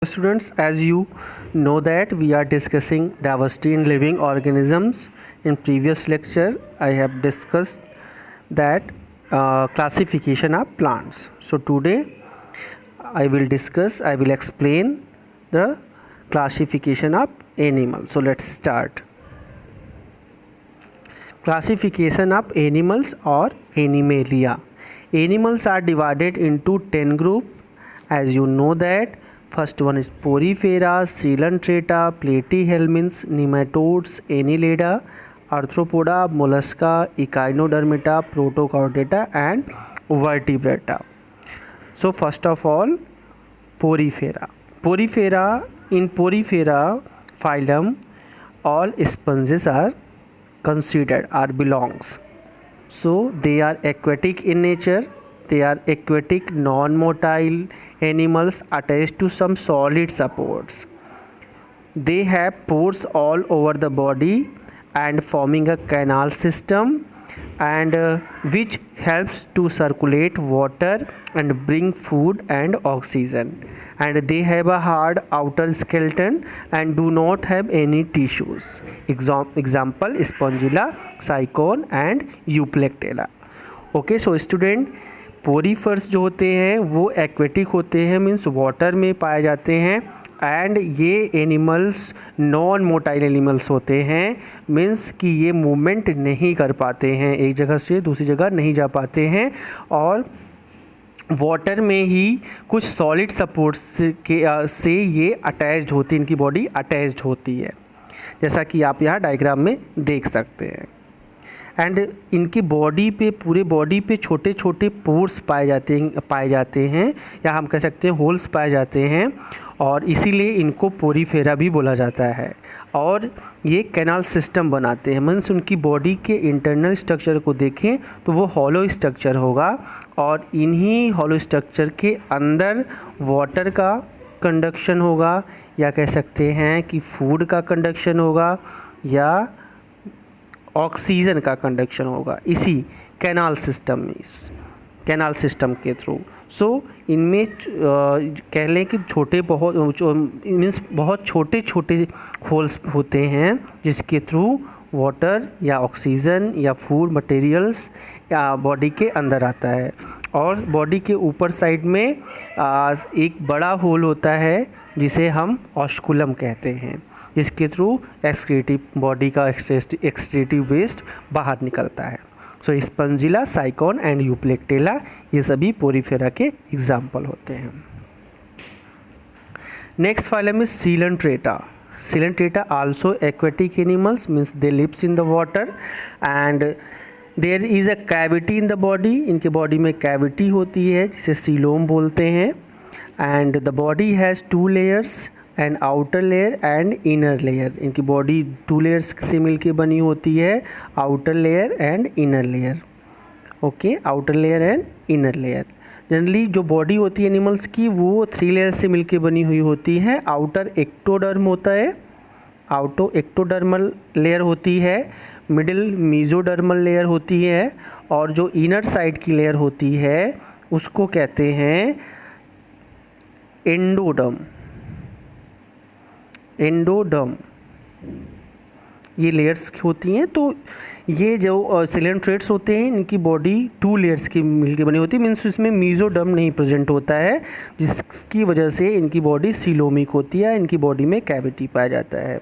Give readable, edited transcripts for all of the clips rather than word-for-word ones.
Students, as you know that we are discussing diversity in living organisms. In previous lecture I have discussed that classification of plants. So today I will explain the classification of animals. So let's start. Classification of animals or Animalia. Animals are divided into 10 groups. As you know that first one is Porifera, Coelenterata, Platyhelminths, nematodes, Annelida, Arthropoda, Mollusca, Echinodermata, Protochordata and Vertebrata. So first of all, Porifera. In Porifera phylum, all sponges are considered or belongs. So they are aquatic in nature. They are aquatic non-motile animals attached to some solid supports. They have pores all over the body and forming a canal system and which helps to circulate water and bring food and oxygen, and they have a hard outer skeleton and do not have any tissues. Example Spongilla, Cycon and Euplectella. Okay so student, porifers जो होते हैं वो aquatic होते हैं, means water में पाए जाते हैं, एंड ये एनिमल्स नॉन मोटाइल एनिमल्स होते हैं, मीन्स कि ये मूवमेंट नहीं कर पाते हैं, एक जगह से दूसरी जगह नहीं जा पाते हैं और वाटर में ही कुछ सॉलिड सपोर्ट्स के से ये अटैच्ड होती है, इनकी बॉडी अटैच्ड होती है, जैसा कि आप यहाँ डायग्राम में देख सकते हैं। एंड इनकी बॉडी पे, पूरे बॉडी पे छोटे छोटे पोर्स पाए जाते हैं या हम कह सकते हैं होल्स पाए जाते हैं, और इसीलिए इनको पोरीफेरा भी बोला जाता है। और ये कैनाल सिस्टम बनाते हैं, मीन्स उनकी बॉडी के इंटरनल स्ट्रक्चर को देखें तो वो हॉलो स्ट्रक्चर होगा, और इन्हीं हॉलो स्ट्रक्चर के अंदर वाटर का कंडक्शन होगा, या कह सकते हैं कि फूड का कंडक्शन होगा, या ऑक्सीजन का कंडक्शन होगा इसी कैनाल सिस्टम के थ्रू। सो इनमें कह लें कि बहुत छोटे छोटे होल्स होते हैं जिसके थ्रू वाटर या ऑक्सीजन या फूड मटेरियल्स या बॉडी के अंदर आता है। और बॉडी के ऊपर साइड में एक बड़ा होल होता है जिसे हम ऑस्कुलम कहते हैं, जिसके थ्रू बॉडी का एक्सक्रीटिव वेस्ट बाहर निकलता है। सो स्पंजिला, साइकॉन एंड यूप्लेक्टेला ये सभी पोरीफेरा के एग्जाम्पल होते हैं। Next phylum is Coelenterata. Coelenterata also aquatic animals, means they lives in the water and there is a cavity in the body. इनके बॉडी में कैविटी होती है जिसे सीलोम बोलते हैं, and the body has two layers, an outer layer and inner layer. इनकी body 2 layers से मिलके बनी होती है, outer layer and inner layer. Okay, outer layer and inner layer. Generally जो बॉडी होती है एनिमल्स की वो 3 लेयर से मिलके बनी हुई होती है। आउटर एक्टोडर्म होता है, एक्टोडर्मल लेयर होती है, मिडिल मीजोडर्मल लेयर होती है, और जो इनर साइड की लेयर होती है उसको कहते हैं एंडोडर्म। ये लेयर्स होती हैं। तो ये जो सिलेंट्रेट्स होते हैं इनकी बॉडी 2 लेयर्स की मिलकर बनी होती है, मीन्स इसमें मीजोडर्म नहीं प्रेजेंट होता है, जिसकी वजह से इनकी बॉडी सीलोमिक होती है, इनकी बॉडी में कैविटी पाया जाता है।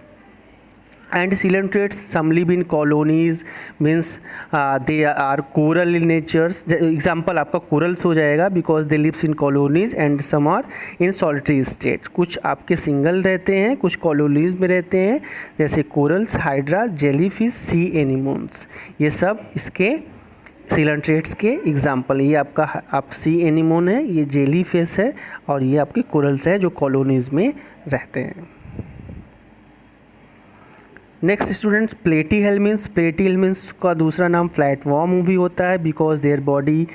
And coelenterates some live in colonies, means they are coral in natures. Example आपका कोरल्स हो जाएगा, because they lives in colonies and some are in solitary state. कुछ आपके सिंगल रहते हैं, कुछ कॉलोनीज में रहते हैं, जैसे कोरल्स, हाइड्रा, जेलीफिश, सी एनिमोन्स, ये सब इसके सिलेंट्रेट्स के एग्जाम्पल। ये आपका सी एनिमोन है, ये जेलीफिश है, और ये आपके कोरल्स है जो कॉलोनीज में रहते हैं। नेक्स्ट स्टूडेंट्स, प्लेटीहेल्मिन्थ्स का दूसरा नाम फ्लैटवॉर्म भी होता है, because their body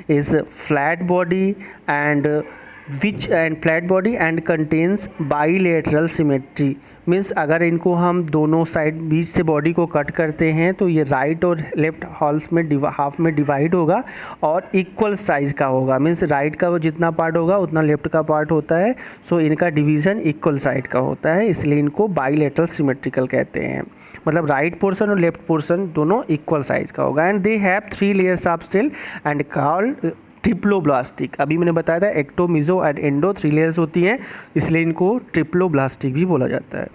is flat body and which and flat body and contains bilateral symmetry, means अगर इनको हम दोनों साइड बीच से बॉडी को कट करते हैं तो ये राइट और लेफ्ट हॉल्स में हाफ में डिवाइड होगा और इक्वल साइज का होगा, मीन्स राइट का वो जितना पार्ट होगा उतना लेफ्ट का पार्ट होता है। सो इनका डिवीज़न इक्वल साइड का होता है, इसलिए इनको बाईलेटरल सिमेट्रिकल कहते हैं। मतलब राइट पोर्शन और लेफ्ट पोर्शन दोनों इक्वल साइज का होगा। And they have 3 layers of cell and called triploblastic. अभी मैंने बताया था ecto, meso and endo 3 layers होती हैं, इसलिए इनको ट्रिप्लोब्लास्टिक भी बोला जाता है।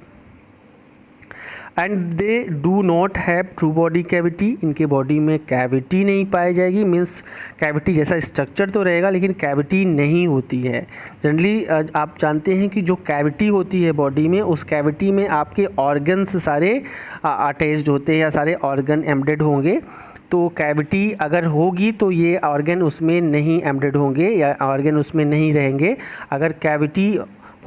And they do not have true body cavity, इनके बॉडी में कैविटी नहीं पाई जाएगी, मीन्स कैविटी जैसा स्ट्रक्चर तो रहेगा लेकिन कैविटी नहीं होती है। जनरली आप जानते हैं कि जो कैविटी होती है बॉडी में, उस कैविटी में आपके ऑर्गन्स सारे अटैच्ड होते हैं या सारे ऑर्गन एम्बेडेड होंगे। तो कैविटी अगर होगी तो ये ऑर्गन उसमें नहीं एम्बेडेड होंगे या ऑर्गन उसमें नहीं रहेंगे। अगर कैविटी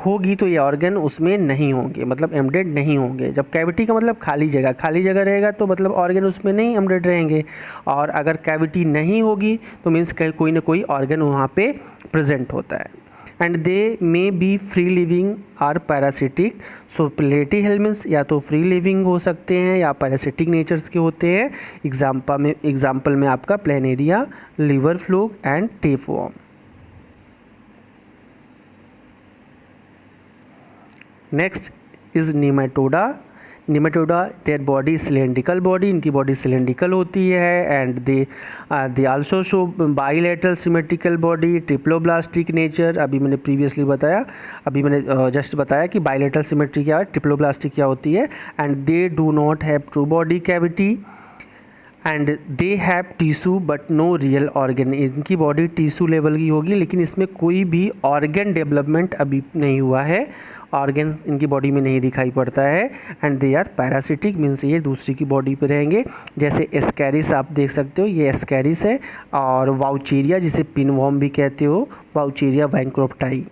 होगी तो ये ऑर्गन उसमें नहीं होंगे, मतलब एम्बेडेड नहीं होंगे। जब कैविटी का मतलब खाली जगह रहेगा तो मतलब ऑर्गन उसमें नहीं एम्बेडेड रहेंगे। और अगर कैविटी नहीं होगी तो मीन्स कोई ना कोई ऑर्गन वहाँ पे प्रेजेंट होता है। And they may be free living or parasitic. So Platyhelminthes या तो फ्री लिविंग हो सकते हैं या पैरासिटिक नेचर्स के होते हैं। एग्जाम्पल में आपका planaria, liver fluke and tapeworm. Next is Nematoda. Nematoda their body cylindrical body, इनकी बॉडी सिलेंड्रिकल होती है। And they also show bilateral symmetrical body, triploblastic nature. अभी मैंने जस्ट बताया कि बाईलेटरल सिमेट्री क्या है, ट्रिप्लोब्लास्टिक क्या होती है। And they do not have true body cavity and they have tissue but no real organ. इनकी बॉडी टिश्यू लेवल की होगी लेकिन इसमें कोई भी ऑर्गन डेवलपमेंट अभी नहीं हुआ है, ऑर्गन इनकी बॉडी में नहीं दिखाई पड़ता है। And they are parasitic, means ये दूसरी की बॉडी पे रहेंगे। जैसे एस्कैरिस आप देख सकते हो, ये एस्कैरिस है। और वाउचेरिया जिसे पिनवॉर्म भी कहते हो, वाउचेरिया बैंक्रोप्टाई।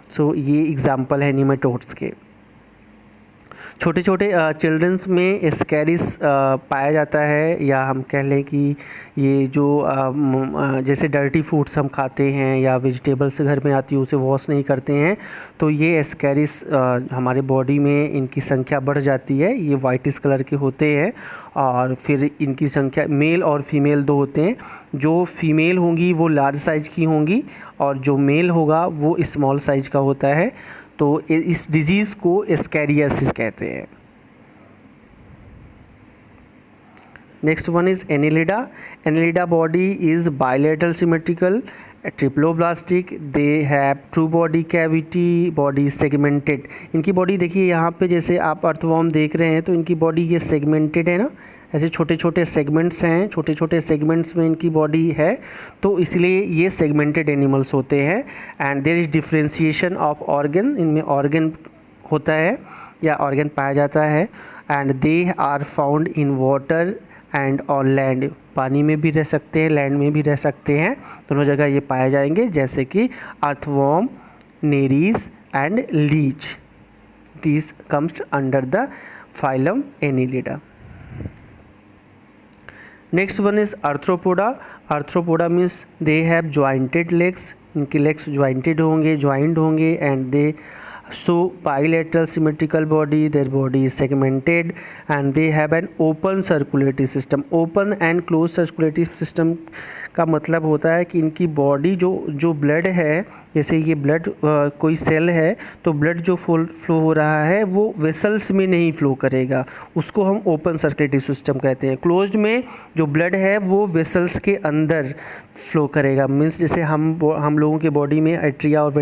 सो ये एग्जाम्पल है निमेटोड्स के। छोटे छोटे चिल्ड्रंस में एस्कैरिस पाया जाता है, या हम कह लें कि ये जो जैसे डर्टी फूड्स हम खाते हैं या वेजिटेबल्स घर में आती है उसे वॉश नहीं करते हैं तो ये एस्कैरिस हमारे बॉडी में इनकी संख्या बढ़ जाती है। ये वाइटिस कलर के होते हैं और फिर इनकी संख्या मेल और फीमेल दो होते हैं। जो फीमेल होंगी वो लार्ज साइज़ की होंगी और जो मेल होगा वो स्मॉल साइज़ का होता है। तो इस डिजीज़ को एस्कैरियासिस कहते हैं। Next one is Annelida. Annelida body is bilateral symmetrical, triploblastic, they have true body cavity, body segmented. इनकी बॉडी देखिए यहाँ पे जैसे आप अर्थवॉर्म देख रहे हैं तो इनकी बॉडी ये सेगमेंटेड है ना, ऐसे छोटे छोटे सेगमेंट्स हैं, छोटे छोटे सेगमेंट्स में इनकी बॉडी है तो इसलिए ये सेगमेंटेड एनिमल्स होते हैं। And there is differentiation of organ, इनमें ऑर्गन होता है या ऑर्गन पाया जाता है। And they are found in water and on land, पानी में भी रह सकते हैं, लैंड में भी रह सकते हैं, दोनों जगह ये पाए जाएंगे। जैसे कि earthworm, Nereis and Leach, these comes under the phylum Annelida. Next one is arthropoda. Arthropoda means they have jointed legs, इनके लेग्स ज्वाइंटेड होंगे, ज्वाइंट होंगे। And they so bilateral symmetrical body, their body is segmented and they have an open circulatory system. open and closed circulatory system का मतलब होता है कि इनकी body जो ब्लड है, जैसे ये ब्लड कोई सेल है तो ब्लड जो फ्लो हो रहा है वो वेसल्स में नहीं फ्लो करेगा, उसको हम ओपन सर्कुलेटरी सिस्टम कहते हैं। क्लोज्ड में जो ब्लड है वो वेसल्स के अंदर फ्लो करेगा, मीन्स जैसे हम लोगों के बॉडी में एट्रिया और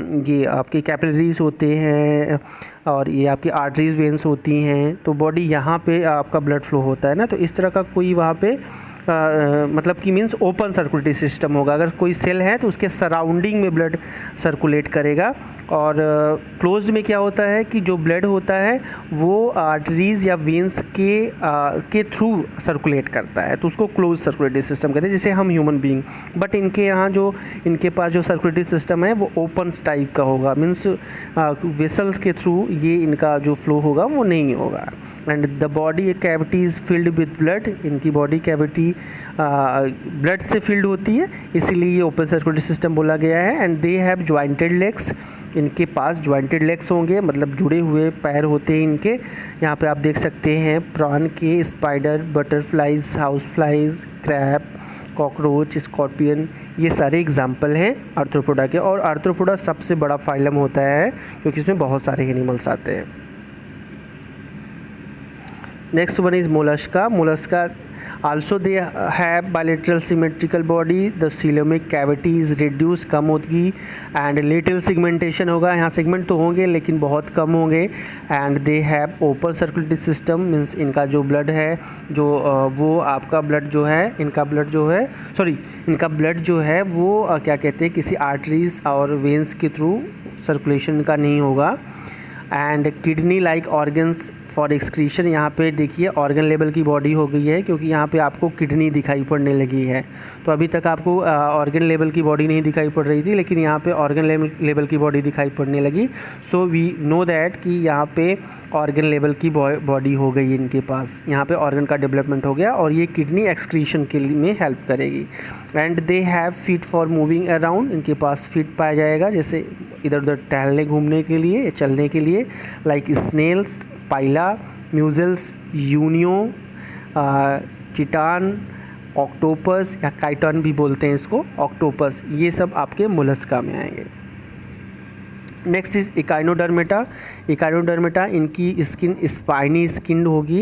ये आपकी कैपिलरीज होते हैं और ये आपकी आर्टरीज वेंस होती हैं, तो बॉडी यहाँ पे आपका ब्लड फ्लो होता है ना, तो इस तरह का कोई वहाँ पे मतलब कि मीन्स ओपन सर्कुलेटरी सिस्टम होगा। अगर कोई सेल है तो उसके सराउंडिंग में ब्लड सर्कुलेट करेगा। और क्लोज्ड में क्या होता है कि जो ब्लड होता है वो आर्टरीज या वेंस के थ्रू सर्कुलेट करता है, तो उसको क्लोज सर्कुलेटरी सिस्टम कहते हैं, जैसे हम ह्यूमन बीइंग। बट इनके यहाँ जो इनके पास जो सर्कुलेटरी सिस्टम है वो ओपन टाइप का होगा, मीन्स वेसल्स के थ्रू ये इनका जो फ्लो होगा वो नहीं होगा। And the body cavity is filled with blood, इनकी बॉडी कैविटी ब्लड से फिल्ड होती है, इसीलिए ये ओपन सर्कुलेटरी सिस्टम बोला गया है। And they have jointed legs, इनके पास ज्वाइंटेड लेग्स होंगे, मतलब जुड़े हुए पैर होते हैं इनके। यहाँ पे आप देख सकते हैं प्रॉन के, spider, butterflies, house flies, crab, cockroach, scorpion, ये सारे एग्जाम्पल हैं आर्थ्रोपोडा के। और आर्थ्रोपोडा सबसे बड़ा फाइलम होता है क्योंकि इसमें बहुत सारे एनिमल्स आते हैं। Next one is Mollusca. Mollusca also they have bilateral symmetrical body, the coelomic cavity is reduce, कम होगी, एंड लिटिल सिगमेंटेशन होगा, यहाँ सेगमेंट तो होंगे लेकिन बहुत कम होंगे। And they have open circulatory system, means इनका जो ब्लड है जो वो आपका ब्लड जो है, इनका ब्लड जो है इनका ब्लड जो है वो क्या कहते हैं, किसी आर्टरीज और वेंस के थ्रू सर्कुलेशन का नहीं होगा। And kidney like organs for excretion, यहाँ पे देखिए ऑर्गन लेवल की बॉडी हो गई है क्योंकि यहाँ पे आपको किडनी दिखाई पड़ने लगी है। तो अभी तक आपको ऑर्गन लेवल की बॉडी नहीं दिखाई पड़ रही थी, लेकिन यहाँ पे ऑर्गन लेवल की बॉडी दिखाई पड़ने लगी। सो वी नो दैट कि यहाँ पे ऑर्गन लेवल की बॉडी हो गई इनके पास, यहाँ पे ऑर्गन का डेवलपमेंट हो गया और ये किडनी एक्सक्रीशन के लिए में हेल्प करेगी। And they have feet for moving around, इनके पास फीट पाया जाएगा जैसे इधर उधर टहलने घूमने के लिए, चलने के लिए, लाइक स्नेल्स, पाइला, म्यूजल्स, यूनियो, चिटान, ऑक्टोपस या काइटन भी बोलते हैं इसको, ऑक्टोपस, ये सब आपके मोलस्का में आएंगे। Next is Echinodermata. इकाइनोडर्मेटा, इनकी स्किन स्पाइनी स्किन्ड होगी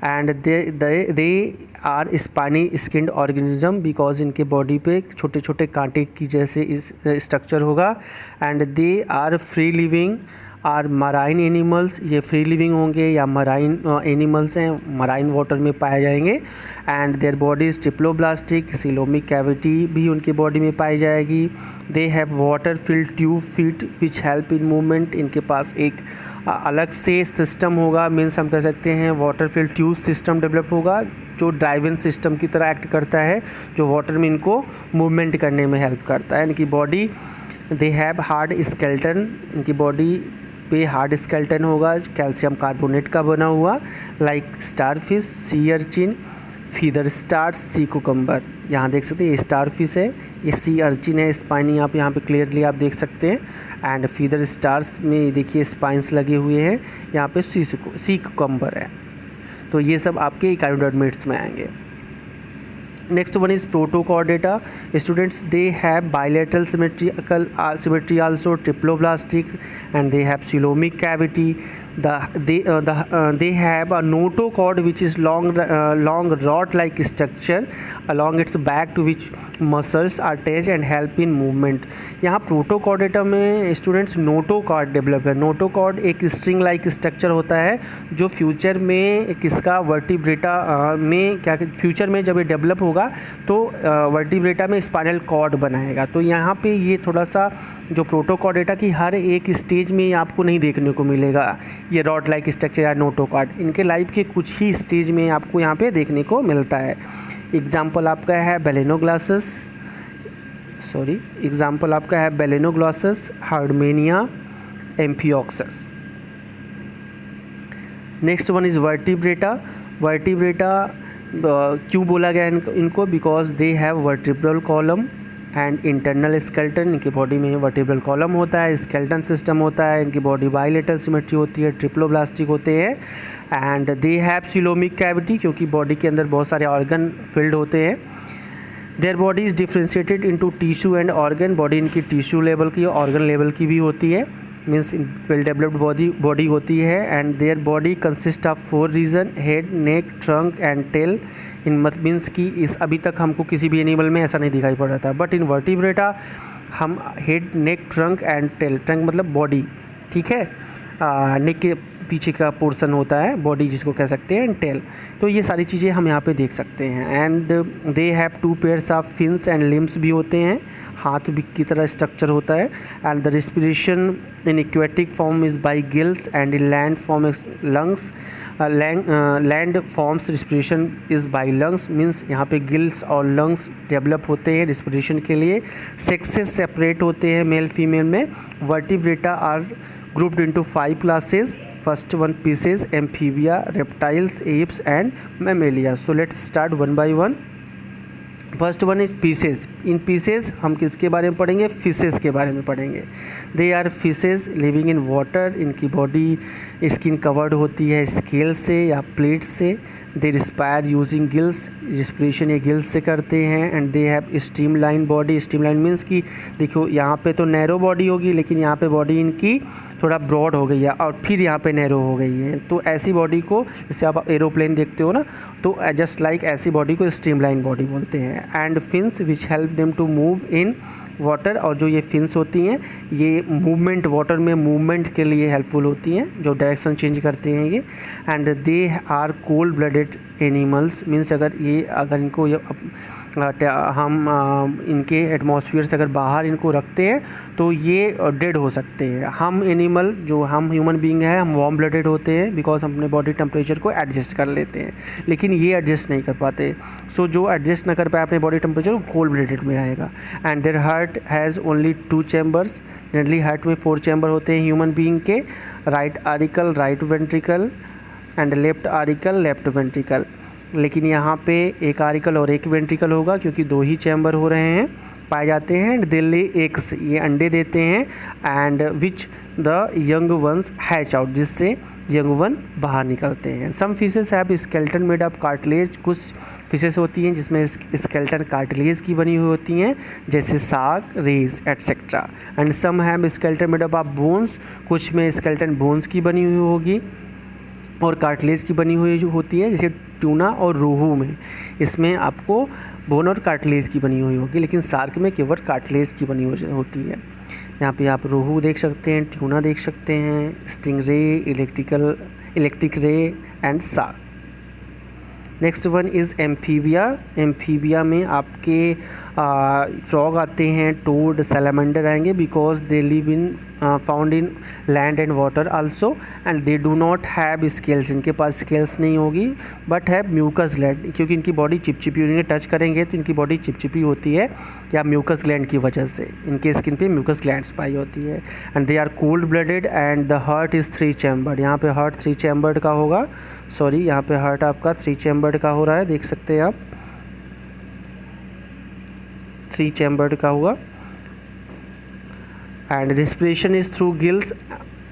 and they are spiny skinned organism because इनके बॉडी पे छोटे छोटे कांटे की जैसे स्ट्रक्चर होगा। And they are free living or marine animals, ये फ्री लिविंग होंगे या मराइन एनिमल्स हैं, मराइन वाटर में पाए जाएंगे। And their body is triploblastic, coelomic cavity भी उनके बॉडी में पाई जाएगी। They have water filled tube feet which help in movement, इनके पास एक अलग से सिस्टम होगा, मीन्स हम कह सकते हैं water filled tube system develop होगा जो ड्राइविंग सिस्टम की तरह एक्ट करता है, जो वाटर में इनको मूवमेंट करने में हेल्प करता है। इनकी body, they have hard skeleton, इनकी बॉडी पे हार्ड स्केलेटन होगा कैल्शियम कार्बोनेट का बना हुआ, like starfish, sea urchin, feather stars, sea cucumber. यहाँ देख सकते हैं ये स्टारफिश है, ये सी अर्चिन है, स्पाइनी आप यहाँ पे क्लियरली आप देख सकते हैं। एंड फीदर स्टार्स में देखिए स्पाइंस लगे हुए हैं, यहाँ पे सी कुकम्बर है। तो ये सब आपके इकाइनोडर्मेट्स में आएंगे। Next one is Protochordata. Students, they have bilateral symmetry also, triploblastic, and they have coelomic cavity. They have a notochord which is long rod-like structure along its back to which muscles are attached and help in movement। यहाँ Protochordata में students notochord develop है। Notochord एक string like structure होता है जो future में किसका vertebrata में क्या फ्यूचर में जब ये डेवलप होगा तो वर्टिब्रेटा में स्पाइनल कॉर्ड बनाएगा। तो यहाँ पे ये थोड़ा सा जो प्रोटोकॉर्डेटा की हर एक स्टेज में आपको नहीं देखने को मिलेगा ये रॉड लाइक स्ट्रक्चर या नोटोकॉर्ड, इनके लाइफ के कुछ ही स्टेज में आपको यहाँ पे देखने को मिलता है। एग्जाम्पल आपका है Balanoglossus, Herdmania, amphioxus. Next one is Vertebrata. Vertebrata क्यों बोला गया इनको, because they have vertebral column and internal skeleton, इनकी बॉडी में वर्टिब्रल कॉलम होता है, स्केलेटन सिस्टम होता है, इनकी बॉडी बायलैटरल सिमेट्री होती है, ट्रिप्लोब्लास्टिक होते हैं। And they have coelomic cavity, क्योंकि बॉडी के अंदर बहुत सारे ऑर्गन फिल्ड होते हैं। Their body is differentiated into tissue and organ, body इनकी टिश्यू लेवल की ऑर्गन लेवल की भी होती है, मीन्स वेल डेवलप्ड बॉडी होती है। And their body consist of 4 region, head, neck, trunk and tail. इन मीन्स कि इस अभी तक हमको किसी भी एनिमल में ऐसा नहीं दिखाई पड़ रहा था, बट इन वर्टिब्रेटा हम head, neck, trunk and tail, trunk मतलब बॉडी, ठीक है, नेक के पीछे का पोर्शन होता है बॉडी जिसको कह सकते हैं, एंड टेल। तो ये सारी चीज़ें हम यहाँ पे देख सकते हैं। And they have 2 pairs of fins and limbs भी होते हैं, हाथ भी की तरह स्ट्रक्चर होता है। And the respiration in aquatic form is by gills and in land form lungs. Land forms respiration is by lungs, means यहाँ पे गिल्स और लंग्स डेवलप होते हैं रिस्पिरेशन के लिए। सेक्सेस सेपरेट होते हैं मेल फीमेल में। Vertebrata are grouped into 5 classes. First one species, amphibia, reptiles, apes and mammalia. So let's start one by one. First one is pieces. In pieces हम किसके बारे में पढ़ेंगे? फिशेस के बारे में पढ़ेंगे। They are fishes living in water. इनकी बॉडी स्किन कवर्ड होती है स्केल से या प्लेट से। They respire using gills. Respiration ये गिल्स से करते हैं। And they have stream line body. Stream line means कि देखो यहाँ पे तो नैरो बॉडी होगी, लेकिन यहाँ पे बॉडी इनकी थोड़ा ब्रॉड हो गई है और फिर यहाँ पे नैरो हो गई है। तो ऐसी बॉडी को, जैसे आप एरोप्लेन देखते हो ना, तो जस्ट लाइक ऐसी बॉडी को स्ट्रीम लाइन बॉडी बोलते हैं। And fins which help them to move in water. और जो ये फिन्स होती हैं ये मूवमेंट, वाटर में मूवमेंट के लिए हेल्पफुल होती हैं, जो डायरेक्शन चेंज करते हैं ये। And they are cold blooded animals. Means अगर इनको हम इनके एटमॉस्फेयर से अगर बाहर इनको रखते हैं तो ये डेड हो सकते हैं। हम एनिमल, जो हम ह्यूमन बीइंग है, हम वार्म ब्लडेड होते हैं बिकॉज हम अपने बॉडी टेम्परेचर को एडजस्ट कर लेते हैं, लेकिन ये एडजस्ट नहीं कर पाते। सो जो एडजस्ट ना कर पाए अपने बॉडी टेम्परेचर, वो कोल्ड ब्लडेड में आएगा। And their heart has only 2 chambers. Generally heart में 4 चैम्बर होते हैं ह्यूमन बीइंग के। Right auricle, right ventricle, and left auricle, left ventricle. लेकिन यहाँ पे एक आरिकल और एक वेंट्रिकल होगा क्योंकि 2 ही चैम्बर हो रहे हैं, पाए जाते हैं। एंड दे ले एग्स, ये अंडे देते हैं। And which the young ones hatch out, जिससे यंग वन बाहर निकलते हैं। Some fishes have skeleton made of cartilage. कुछ फिशेस होती हैं जिसमें स्केलेटन कार्टिलेज की बनी हुई होती हैं, जैसे shark, rays etcetera. And some have skeleton made of bones. कुछ में स्केलेटन बोन्स की बनी हुई होगी और कार्टिलेज की बनी हुई होती है, जैसे ट्यूना और रोहू में इसमें आपको बोन और कार्टिलेज की बनी हुई होगी, लेकिन शार्क में केवल कार्टिलेज की बनी होती है। यहाँ पे आप रोहू देख सकते हैं, ट्यूना देख सकते हैं, stingray, electric ray and shark. Next one is amphibia. Amphibia में आपके फ्रॉग आते हैं, टोड, सैलामेंडर आएंगे, because they live in found in land and water also. And they do not have scales. इनके पास स्केल्स नहीं होगी, बट हैव म्यूकस ग्लैंड, क्योंकि इनकी बॉडी चिपचिपी, उन्हें टच करेंगे तो इनकी बॉडी चिपचिपी होती है या म्यूकस ग्लैंड की वजह से इनके स्किन पे म्यूकस ग्लैंड्स पाई होती है। And they are cold blooded. And the heart is 3 chambered. यहाँ पे हार्ट 3 चैम्बर्ड का होगा, सॉरी यहाँ पे हार्ट आपका 3 चैम्बर्ड का हो रहा है, देख सकते हैं आप 3 चैम्बर्ड का होगा। And respiration is through gills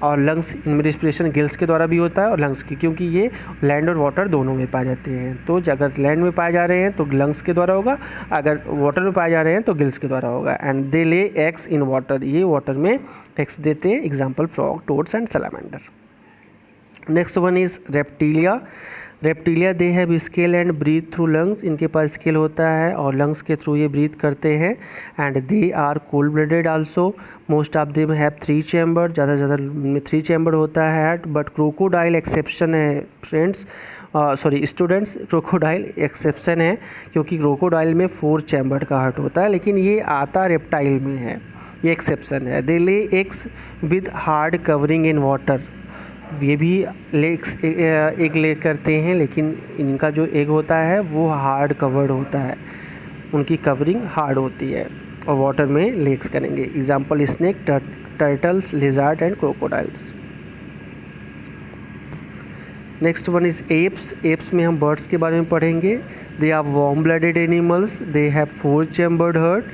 और लंग्स। इनमें रिस्पिरेशन गिल्स के द्वारा भी होता है और लंग्स की, क्योंकि ये लैंड और वाटर दोनों में पाए जाते हैं। तो अगर लैंड में पाए जा रहे हैं तो लंग्स के द्वारा होगा, अगर वाटर में पाए जा रहे हैं तो गिल्स के द्वारा होगा। And they lay eggs in water. ये वाटर में एग्स देते हैं, example frog, toads and salamander. Next one is Reptilia. Reptilia they have scale and breathe through lungs. इनके पास स्केल होता है और लंग्स के थ्रू ये ब्रीथ करते हैं। And they are cold blooded also. Most of them have 3 chamber. ज़्यादा से ज़्यादा में 3 चैम्बर होता है, बट क्रोकोडाइल एक्सेप्शन है friends, sorry students, crocodile exception है क्योंकि क्रोकोडाइल में 4 चैम्बर का हार्ट होता है, लेकिन ये आता रेप्टाइल में है, ये एक्सेप्शन है। They lay eggs with hard covering in water. ये भी एग ले करते हैं, लेकिन इनका जो एग होता है वो हार्ड कवर्ड होता है, उनकी कवरिंग हार्ड होती है और वाटर में लेग्स करेंगे। Example snake, turtles, lizard and crocodiles. Next one is Aves. Aves में हम बर्ड्स के बारे में पढ़ेंगे। They are warm blooded animals. They have 4 chambered heart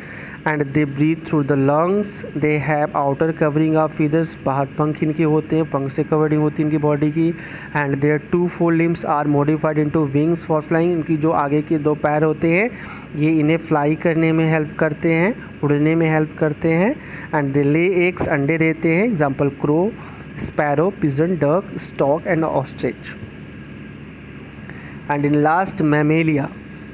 and they breathe through the lungs. They have outer covering of feathers. बाहर पंख इनके होते हैं, पंख से कवरिंग होती है इनकी बॉडी की। And their 2 four limbs are modified into wings for flying. इनकी जो आगे के 2 पैर होते हैं ये इन्हें फ्लाई करने में हेल्प करते हैं, उड़ने में हेल्प करते हैं। एंड दे ले एग्स, अंडे देते हैं, example crow, sparrow, pigeon, duck, stork and ostrich. And in last Mammalia.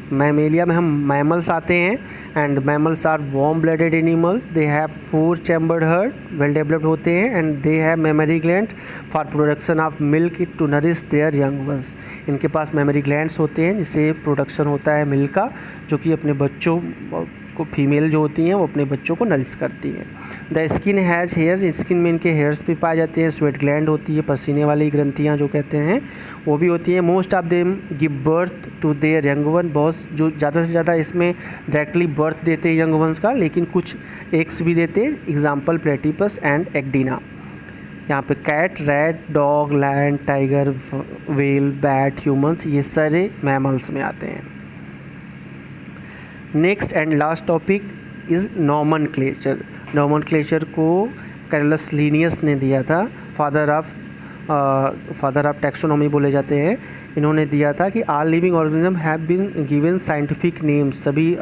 Mammalia में हम मैमल्स आते हैं। And mammals are warm blooded animals. They have 4 chambered heart, well developed होते हैं। And they have mammary gland for production of milk to nourish their young ones. इनके पास mammary glands होते हैं जिससे प्रोडक्शन होता है मिल्क का, जो कि अपने बच्चों को, फीमेल जो होती हैं वो अपने बच्चों को नरिश करती हैं। The skin has hair. Skin में इनके हेयर्स भी पाए जाते हैं। स्वेट ग्लैंड होती है, पसीने वाली ग्रंथियाँ जो कहते हैं वो भी होती हैं। Most of them give birth to their young one. बहुत जो ज़्यादा से ज़्यादा इसमें डायरेक्टली बर्थ देते हैं यंग वंस का, लेकिन कुछ एग्स भी देते हैं, एग्जाम्पल प्लेटिपस एंड एक्डिना। यहाँ पे cat, rat, dog, lion, tiger, whale, bat, humans, ये सारे मैमल्स में आते हैं। Next and last topic is nomenclature. Nomenclature को कैरलस लीनियस ने दिया था, फादर ऑफ टैक्सोनॉमी बोले जाते हैं। इन्होंने दिया था कि all living organism have been given scientific names. सभी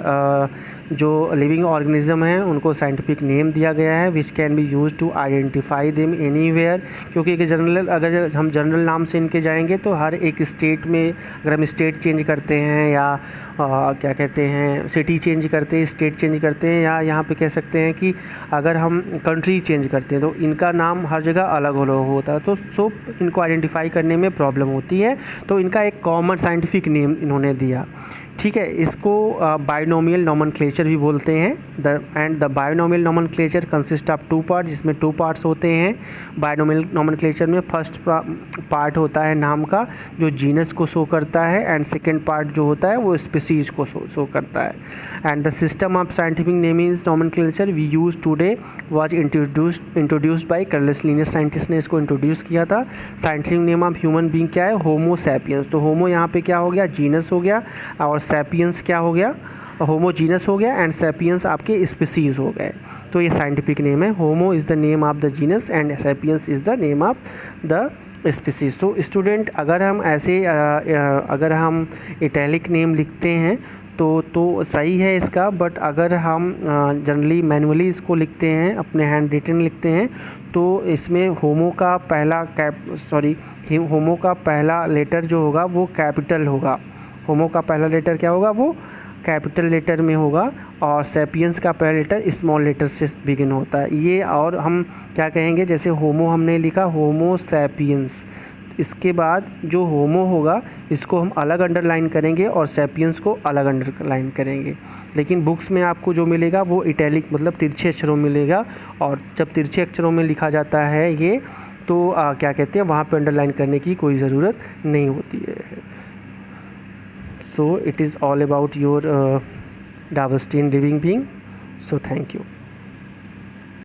जो लिविंग ऑर्गेनिज्म हैं उनको साइंटिफिक नेम दिया गया है, which can be use to identify them anywhere. क्योंकि अगर हम जनरल नाम से इनके जाएंगे तो हर एक स्टेट में, अगर हम स्टेट चेंज करते हैं या क्या कहते हैं सिटी चेंज करते हैं, स्टेट चेंज करते हैं, या यहाँ पे कह सकते हैं कि अगर हम कंट्री चेंज करते हैं तो इनका नाम हर जगह अलग अलग होता है, तो सो इनको आइडेंटिफाई करने में प्रॉब्लम होती है। तो इनका एक कॉमन साइंटिफिक नेम इन्होंने दिया, ठीक है। इसको बाइनोमियल नॉमेनक्लेचर भी बोलते हैं। The binomial nomenclature consist of 2 part, जिसमें 2 पार्ट्स होते हैं। बाइनोमियल नॉमेनक्लेचर में फर्स्ट पार्ट होता है नाम का, जो जीनस को शो करता है, एंड सेकेंड पार्ट जो होता है वो स्पीसीज को शो करता है। And the system of scientific naming nomenclature we use today was introduced by Carolus Linnaeus. Scientist ने इसको इंट्रोड्यूस किया था। Scientific name of human being क्या है? Homo sapiens. तो होमो यहाँ पे क्या हो गया? जीनस हो गया, और सैपियंस क्या हो गया? होमोजीनस हो गया, एंड सैपियंस आपके स्पीसीज हो गए। तो ये साइंटिफिक नेम है। Homo is the name of the genus and sapiens is the name of the species. तो स्टूडेंट, अगर हम इटैलिक नेम लिखते हैं तो सही है इसका, बट अगर हम जनरली मैनुअली इसको लिखते हैं, अपने हैंड रिटन लिखते हैं, तो इसमें होमो का पहला लेटर जो होगा वो कैपिटल होगा। होमो का पहला लेटर क्या होगा? वो कैपिटल लेटर में होगा, और सैपियंस का पहला लेटर स्मॉल लेटर से बिगिन होता है। ये, और हम क्या कहेंगे, जैसे होमो हमने लिखा होमो सैपियंस, इसके बाद जो होमो होगा इसको हम अलग अंडरलाइन करेंगे और सैपियंस को अलग अंडरलाइन करेंगे। लेकिन बुक्स में आपको जो मिलेगा वो इटैलिक मतलब तिरछे अक्षरों में मिलेगा, और जब तिरछे अक्षरों में लिखा जाता है ये, तो क्या कहते हैं, वहाँ पे अंडरलाइन करने की कोई ज़रूरत नहीं होती है। So it is all about your diversity in living being. So thank you.